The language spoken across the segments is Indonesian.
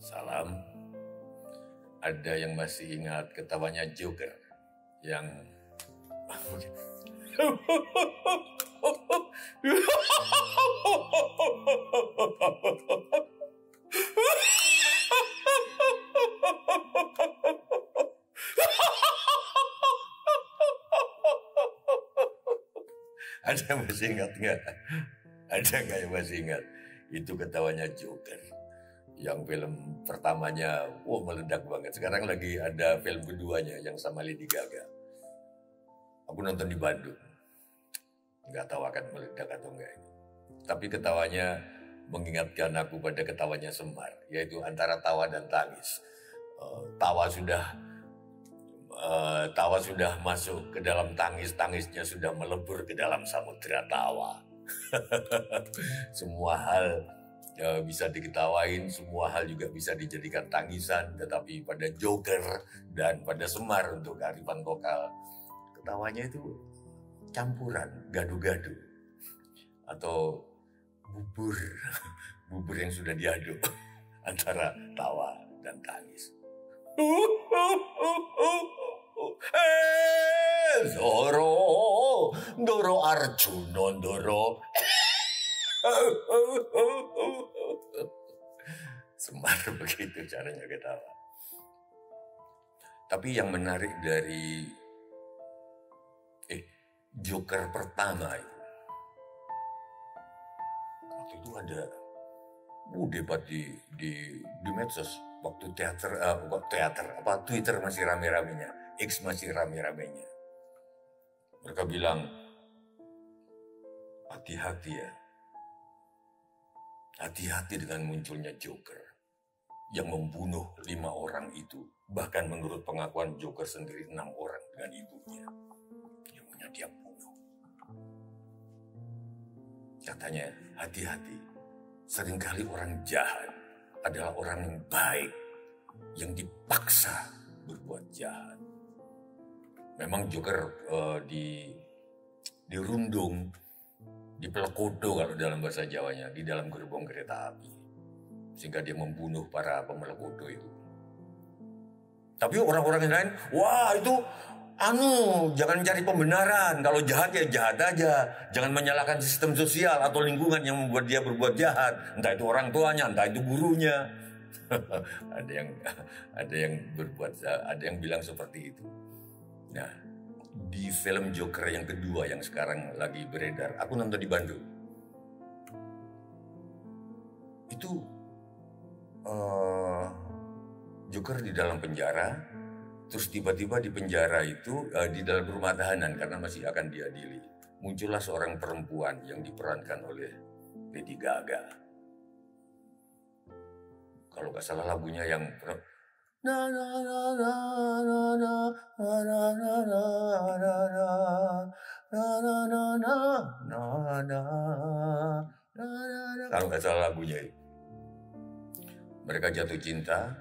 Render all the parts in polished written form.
Salam. Ada yang masih ingat ketawanya Joker yang ada yang masih ingat nggak? Ada nggak yang masih ingat? Itu ketawanya Joker. Yang film pertamanya, meledak banget. Sekarang lagi ada film keduanya yang sama Lady Gaga. Aku nonton di Bandung. Nggak tahu akan meledak atau enggak ini. Tapi ketawanya mengingatkan aku pada ketawanya Semar, yaitu antara tawa dan tangis. Tawa sudah masuk ke dalam tangis, tangisnya sudah melebur ke dalam samudera tawa. Semua hal bisa diketawain, semua hal juga bisa dijadikan tangisan, tetapi pada Joker dan pada Semar untuk kearifan lokal, ketawanya itu campuran, gadu-gadu, atau bubur yang sudah diaduk antara tawa dan tangis. Doro Arjuna Doro. Semar begitu caranya ketawa. Tapi yang menarik dari Joker pertama itu, waktu itu ada debat di medsos waktu Twitter masih rame-ramenya, X masih rame-ramenya. Mereka bilang, hati-hati ya, hati-hati dengan munculnya Joker yang membunuh 5 orang itu. Bahkan menurut pengakuan Joker sendiri 6 orang dengan ibunya yang punya dia bunuh. Katanya, hati-hati, seringkali orang jahat adalah orang yang baik yang dipaksa berbuat jahat. Memang Joker dirundung, dipelekodo kalau dalam bahasa Jawanya, di dalam gerbong kereta api, sehingga dia membunuh para pemelekodo itu. Tapi orang-orang yang lain, itu jangan mencari pembenaran. Kalau jahat ya jahat aja. Jangan menyalahkan sistem sosial atau lingkungan yang membuat dia berbuat jahat. Entah itu orang tuanya, entah itu gurunya. ada yang bilang seperti itu. Nah, di film Joker yang kedua yang sekarang lagi beredar, aku nonton di Bandung. Itu Joker di dalam penjara, terus tiba-tiba di penjara itu di dalam rumah tahanan karena masih akan diadili. Muncullah seorang perempuan yang diperankan oleh Lady Gaga. Kalau nggak salah lagunya yang na na na na na na na na na na na na. Kalau nggak salah lagunya itu. Mereka jatuh cinta.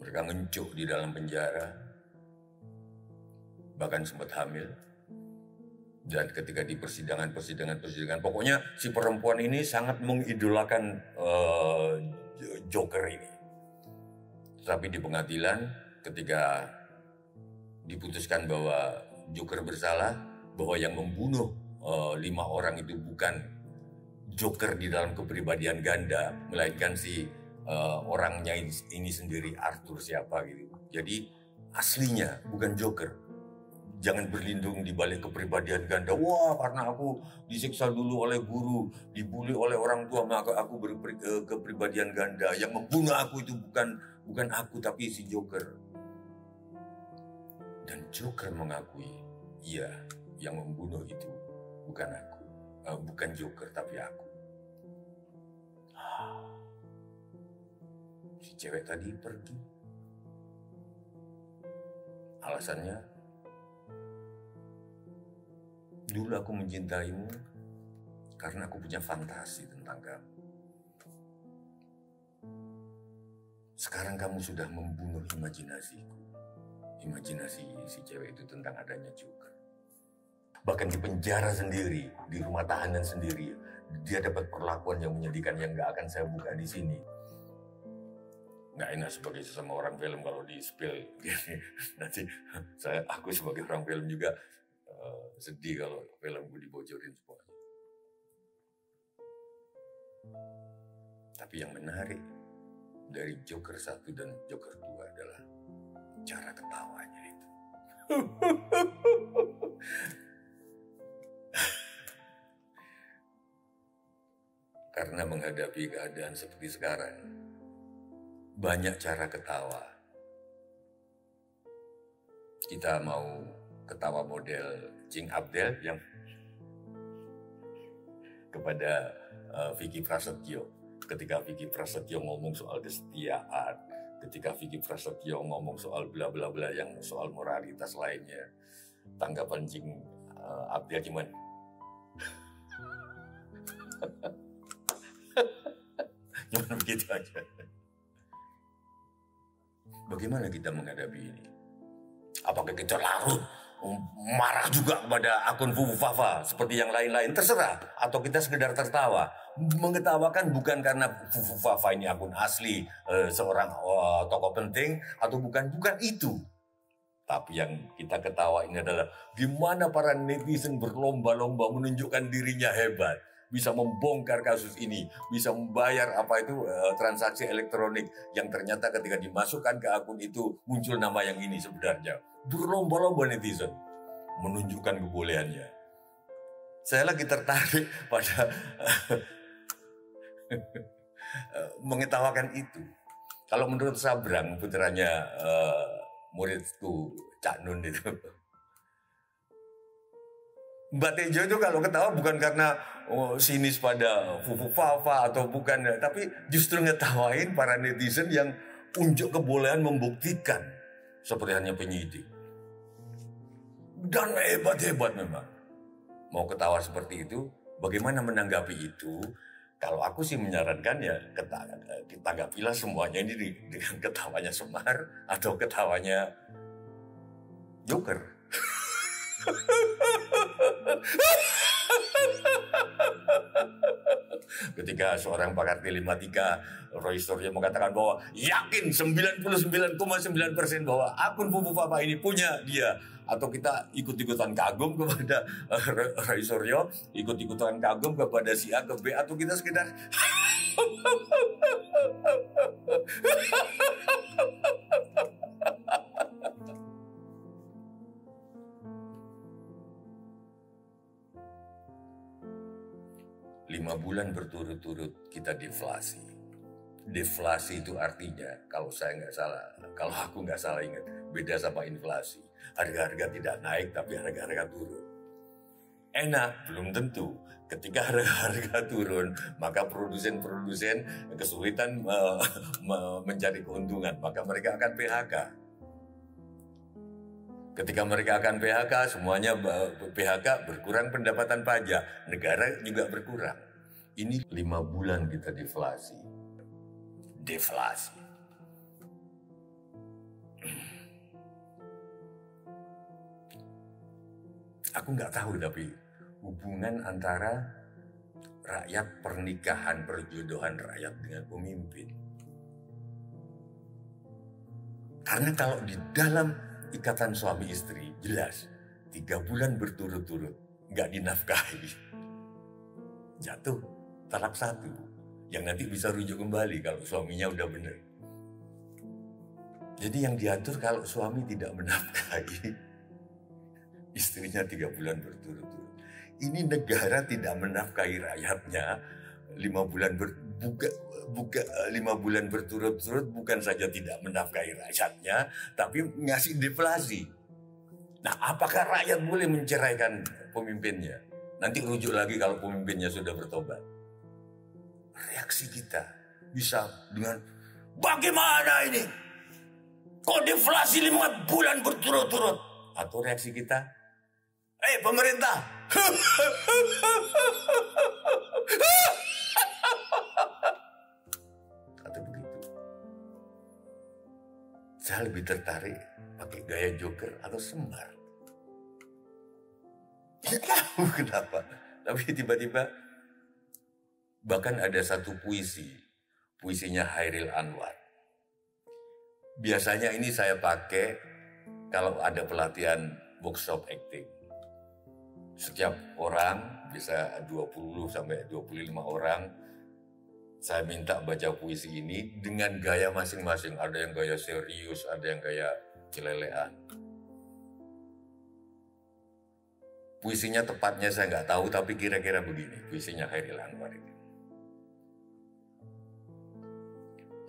Mereka ngencuk di dalam penjara, bahkan sempat hamil. Dan ketika di persidangan, pokoknya si perempuan ini sangat mengidolakan Joker ini. Tapi di pengadilan, ketika diputuskan bahwa Joker bersalah, bahwa yang membunuh 5 orang itu bukan Joker di dalam kepribadian ganda, melainkan si orangnya ini sendiri, Arthur siapa gitu. Jadi aslinya bukan Joker. Jangan berlindung di balik kepribadian ganda. Karena aku disiksa dulu oleh guru, dibully oleh orang tua, maka aku kepribadian ganda. Yang membunuh aku itu bukan aku, tapi si Joker. Dan Joker mengakui, iya, yang membunuh itu bukan aku, bukan Joker, tapi aku. Si cewek tadi pergi. Alasannya, dulu aku mencintaimu karena aku punya fantasi tentang kamu. Sekarang kamu sudah membunuh imajinasiku. Imajinasi si cewek itu tentang adanya Joker. bahkan di penjara sendiri, di rumah tahanan sendiri, dia dapat perlakuan yang menyedihkan yang nggak akan saya buka di sini. Nggak enak sebagai sesama orang film kalau di spill gini. Nanti aku sebagai orang film juga sedih kalau filmku dibocorin semuanya. Tapi yang menarik dari Joker 1 dan Joker 2 adalah cara ketawanya itu. Karena menghadapi keadaan seperti sekarang, banyak cara ketawa. Kita mau ketawa model Cing Abdel yang kepada Vicky Prasetyo. Ketika Vicky Prasetyo ngomong soal kesetiaan, ketika Vicky Prasetyo ngomong soal bla bla bla yang soal moralitas lainnya, tanggapan Cing Abdel cuman cuman begitu aja. Bagaimana kita menghadapi ini? Apakah kita larut marah juga kepada akun Fufu Fafa seperti yang lain-lain? Terserah. Atau kita sekedar tertawa. Mengetawakan bukan karena Fufu Fafa ini akun asli seorang tokoh penting atau bukan itu. Tapi yang kita ketawa ini adalah gimana para netizen berlomba-lomba menunjukkan dirinya hebat. Bisa membongkar kasus ini, bisa membayar transaksi elektronik yang ternyata ketika dimasukkan ke akun itu muncul nama yang ini sebenarnya. Berlomba-lomba netizen menunjukkan kebolehannya. Saya lagi tertarik pada mengetawakan itu. Kalau menurut Sabrang, putranya muridku Cak Nun itu, Mbak Tejo itu kalau ketawa bukan karena sinis pada Fufu Fafa atau bukan, tapi justru ngetawain para netizen yang unjuk kebolehan membuktikan seperti hanya penyidik. Dan hebat-hebat memang. Mau ketawa seperti itu, bagaimana menanggapi itu? Kalau aku sih menyarankan ya tanggapilah semuanya ini dengan ketawanya Semar atau ketawanya Joker. Ketika seorang pakar telematika Roy Suryo mengatakan bahwa yakin 99,9% bahwa akun Fufu Fafa ini punya dia, atau kita ikut-ikutan kagum kepada Roy Suryo, ikut-ikutan kagum kepada si A ke B, atau kita sekedar 5 bulan berturut-turut kita deflasi. Deflasi itu artinya, kalau aku nggak salah ingat, beda sama inflasi. Harga-harga tidak naik, tapi harga-harga turun. Enak, belum tentu. Ketika harga-harga turun, maka produsen-produsen kesulitan mencari keuntungan, maka mereka akan PHK. Ketika mereka akan PHK, semuanya PHK, berkurang pendapatan pajak, negara juga berkurang. Ini 5 bulan kita deflasi. Deflasi. Aku nggak tahu tapi hubungan antara rakyat, pernikahan, perjodohan rakyat dengan pemimpin. Karena kalau di dalam ikatan suami istri, jelas 3 bulan berturut-turut nggak dinafkahi, jatuh talak 1 yang nanti bisa rujuk kembali kalau suaminya udah benar. Jadi yang diatur kalau suami tidak menafkahi istrinya 3 bulan berturut-turut. Ini negara tidak menafkahi rakyatnya 5 bulan 5 bulan berturut-turut, bukan saja tidak menafkahi rakyatnya, tapi ngasih deflasi. Nah, apakah rakyat boleh menceraikan pemimpinnya? Nanti rujuk lagi kalau pemimpinnya sudah bertobat. Reaksi kita bisa dengan, bagaimana ini? Kok deflasi 5 bulan berturut-turut? Atau reaksi kita, pemerintah! Atau begitu. Saya lebih tertarik pakai gaya Joker atau Semar. tahu kenapa. Tapi tiba-tiba bahkan ada satu puisinya Hairil Anwar. Biasanya ini saya pakai kalau ada pelatihan workshop acting. Setiap orang, bisa 20 sampai 25 orang, saya minta baca puisi ini dengan gaya masing-masing. Ada yang gaya serius, ada yang gaya celelean. Puisinya tepatnya saya nggak tahu, tapi kira-kira begini puisinya Hairil Anwar ini.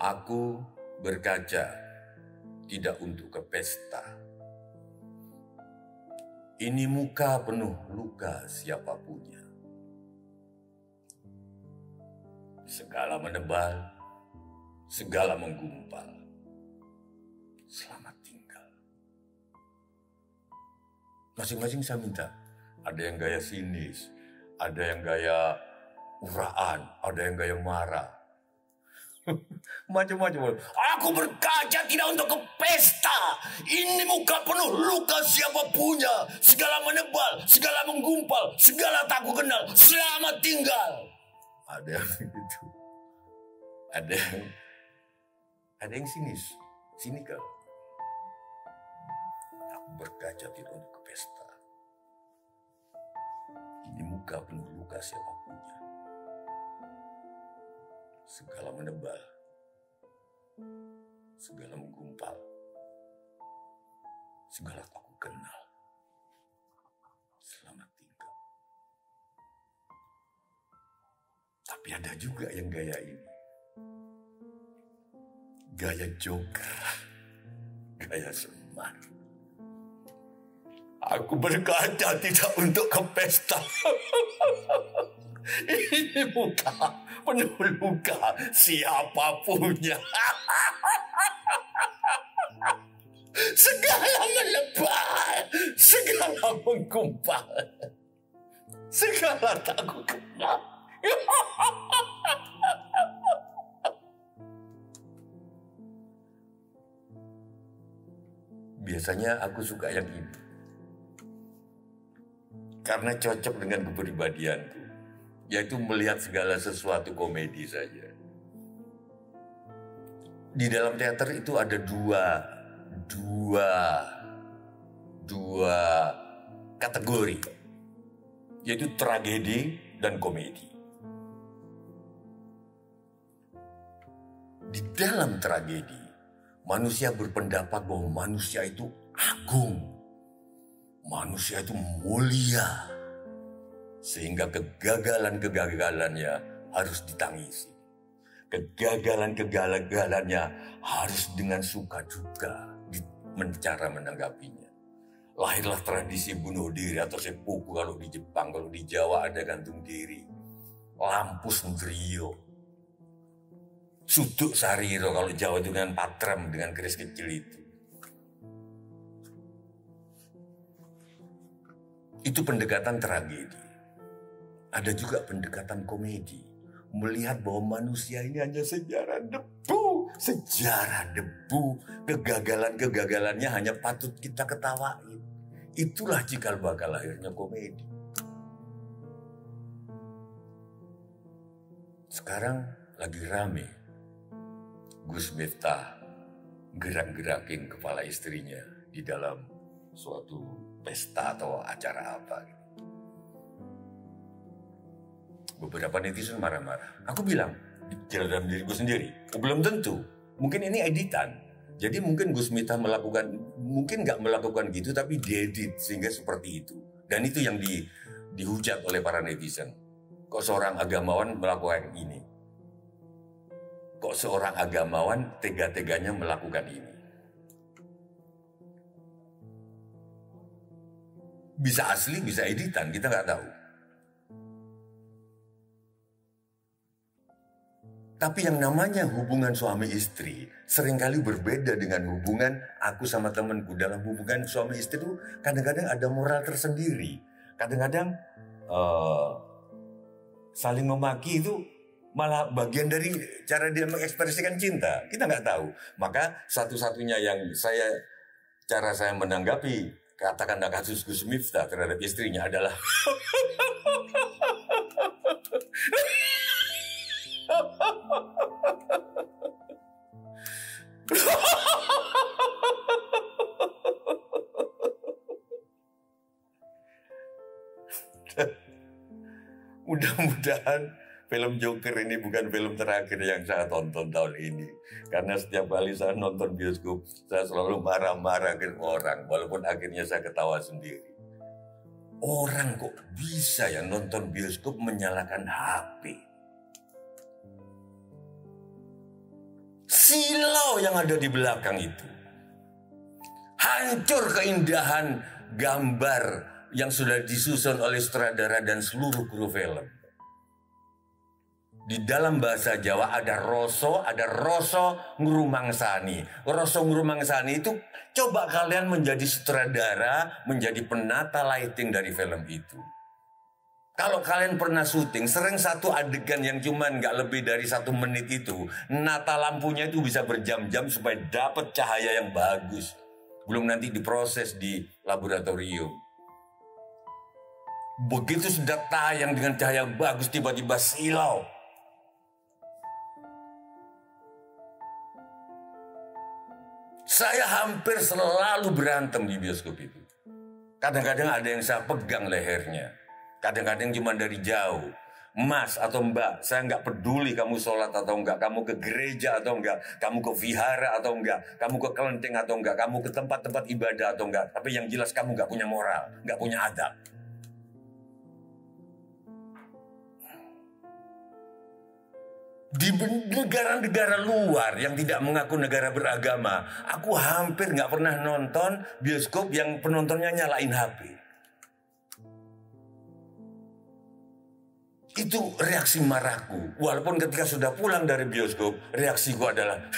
Aku berkaca tidak untuk ke pesta. Ini muka penuh luka siapa punya. Segala menebal, segala menggumpal. Selamat tinggal. Masing-masing saya minta. Ada yang gaya sinis, ada yang gaya uraan, ada yang gaya marah. Macam-macam. Aku berkaca tidak untuk ke pesta. Ini muka penuh luka siapa punya. Segala menebal, segala menggumpal, segala tak ku kenal. Selamat tinggal. Ada yang begitu. Ada yang sinikal. Aku berkaca tidak untuk ke pesta. Ini muka penuh luka siapa punya. Segala menebal, segala menggumpal, segala tak ku kenal. Selamat tinggal. Tapi ada juga yang gaya ini. Gaya joker, gaya semar. Aku berkaca tidak untuk ke pesta. Ini muka penuh luka siapa punya. Segala menebal, segala menggumpal, segala tak ku kenal. Biasanya aku suka yang ini karena cocok dengan kepribadianku, yaitu melihat segala sesuatu komedi saja. Di dalam teater itu ada dua kategori, yaitu tragedi dan komedi. Di dalam tragedi, manusia berpendapat bahwa manusia itu agung, manusia itu mulia, sehingga kegagalan-kegagalannya harus ditangisi. Kegagalan-kegagalannya harus dengan suka-duka cara menanggapinya. Lahirlah tradisi bunuh diri atau seppuku kalau di Jepang, kalau di Jawa ada gantung diri. Lampus Ndriyo, Suduk Sariro kalau Jawa itu dengan patrem, dengan keris kecil itu. Itu pendekatan tragedi. Ada juga pendekatan komedi. Melihat bahwa manusia ini hanya sejarah debu. Kegagalan-kegagalannya hanya patut kita ketawain. Itulah cikal bakal lahirnya komedi. Sekarang lagi rame. Gus Miftah gerak-gerakin kepala istrinya di dalam suatu pesta atau acara apa. Beberapa netizen marah-marah. Aku bilang, dalam diriku sendiri, belum tentu. Mungkin ini editan. Jadi mungkin Gus Miftah mungkin nggak melakukan gitu, tapi diedit sehingga seperti itu. Dan itu yang dihujat oleh para netizen. Kok seorang agamawan melakukan ini? Kok seorang agamawan tega-teganya melakukan ini? Bisa asli, bisa editan, kita nggak tahu. Tapi yang namanya hubungan suami istri seringkali berbeda dengan hubungan aku sama temanku. Dalam hubungan suami istri itu kadang-kadang ada moral tersendiri. Kadang-kadang saling memaki itu malah bagian dari cara dia mengekspresikan cinta. Kita nggak tahu. Maka satu-satunya yang cara saya menanggapi katakanlah kasus Gus Miftah terhadap istrinya adalah mudah-mudahan film Joker ini bukan film terakhir yang saya tonton tahun ini. Karena setiap kali saya nonton bioskop, saya selalu marah-marah ke orang, walaupun akhirnya saya ketawa sendiri. Orang kok bisa ya nonton bioskop menyalakan HP? Silau yang ada di belakang itu. Hancur keindahan gambar yang sudah disusun oleh sutradara dan seluruh kru film. Di dalam bahasa Jawa ada roso ngrumangsani. Roso ngrumangsani itu coba kalian menjadi sutradara, menjadi penata lighting dari film itu. Kalau kalian pernah syuting, sering satu adegan yang cuman nggak lebih dari 1 menit itu, nata lampunya itu bisa berjam-jam supaya dapat cahaya yang bagus. Belum nanti diproses di laboratorium. Begitu sudah tayang dengan cahaya bagus, tiba-tiba silau. Saya hampir selalu berantem di bioskop itu. Kadang-kadang ada yang saya pegang lehernya. Kadang-kadang cuma dari jauh. Mas atau mbak, saya nggak peduli kamu sholat atau enggak, kamu ke gereja atau enggak, kamu ke vihara atau enggak, kamu ke kelenteng atau enggak, kamu ke tempat-tempat ibadah atau enggak. Tapi yang jelas kamu nggak punya moral, nggak punya adab. Di negara-negara luar yang tidak mengaku negara beragama, aku hampir nggak pernah nonton bioskop yang penontonnya nyalain HP. Itu reaksi marahku. Walaupun ketika sudah pulang dari bioskop, reaksiku adalah